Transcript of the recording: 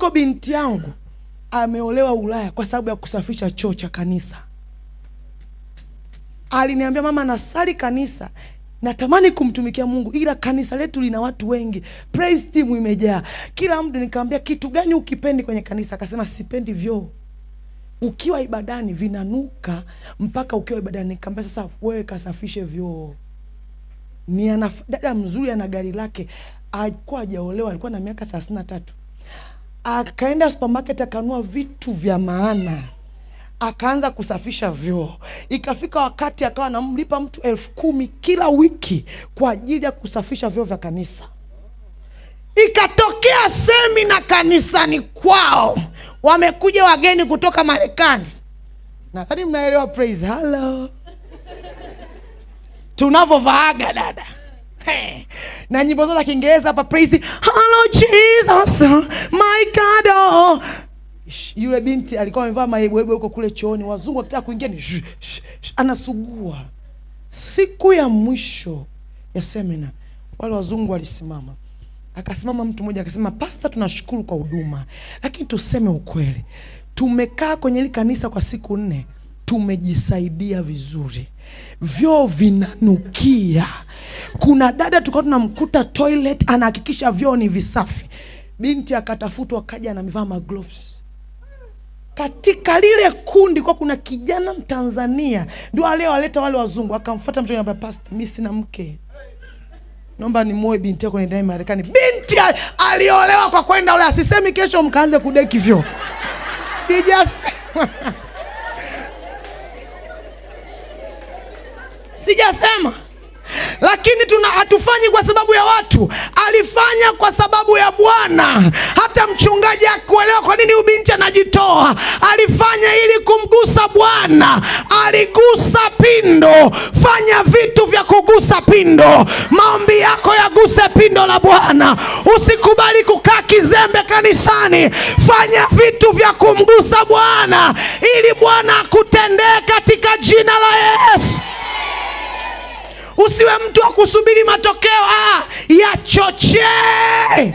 Iko binti yangu ameolewa Ulaya kwa sababu ya kusafisha choo cha kanisa. Aliniambia, mama, nasali kanisa, natamani kumtumikia Mungu, ila kanisa letu lina watu wengi, praise team imejaa kila mtu. Nikamwambia, kitu gani ukipendi kwenye kanisa? Akasema, sipendi vyoo. Ukiwa ibadani vinanuka mpaka ukiwa ibadani. Nikamwambia, sasa wewe kasafishe vyoo. Ni dada mzuri, ana gari lake, alikuwa hajaolewa, alikuwa na miaka 33. Akaenda supermarket akanunua vitu vya maana, akaanza kusafisha vyoo. Ikafika wakati akawa anamlipa mtu 10,000 kila wiki kwa ajili ya kusafisha vyoo vya kanisa. Ikatokea semina kanisani kwao, wamekuja wageni kutoka Marekani. Nadhani mnaelewa praise. Hello. Tunavovaaga dada. Na nyimbo zote za Kiingereza hapa, praise hello Jesus my God. Oh. Yule binti alikuwa amevaa maibwebwe huko kule chooni, wazungu wakitaka kuingia ni anasugua. Siku ya mwisho ya semina, wale wazungu walisimama. Akasimama mtu mmoja akasema, pastor, tunashukuru kwa huduma, lakini tuseme ukweli, tumekaa kwenye hili kanisa kwa siku 4, tumejisaidia vizuri, vyoo vinanukia. Kuna dada tulikuwa tunamkuta toilet anahakikisha vyoo ni visafi. Binti akatafutwa, akaja na amevaa magloves. Katika lile kundi kwa kuna kijana Mtanzania, ndio leo aleta wale wazungu. Akamfuata mtu anambia, pastor, mimi sina mke, naomba ni moe binti yako nenda Marekani. Binti aliolewa kwa kwenda ule. Asisemi kesho mkaanze kudeki vyoo. Sijasema. Lakini hatufanyi kwa sababu ya watu, alifanya kwa sababu ya Bwana. Hata mchungaji akuelewa kwa nini ubinti anajitoa, alifanya ili kumgusa Bwana. Aligusa pindo. Fanya vitu vya kugusa pindo. Maombi yako yaguse pindo la Bwana. Usikubali kukaa kizembe kanisani. Fanya vitu vya kumgusa Bwana ili Bwana akutendee katika jina la Yesu. Usiwe mtu wa kusubiri matokeo. Yachochee.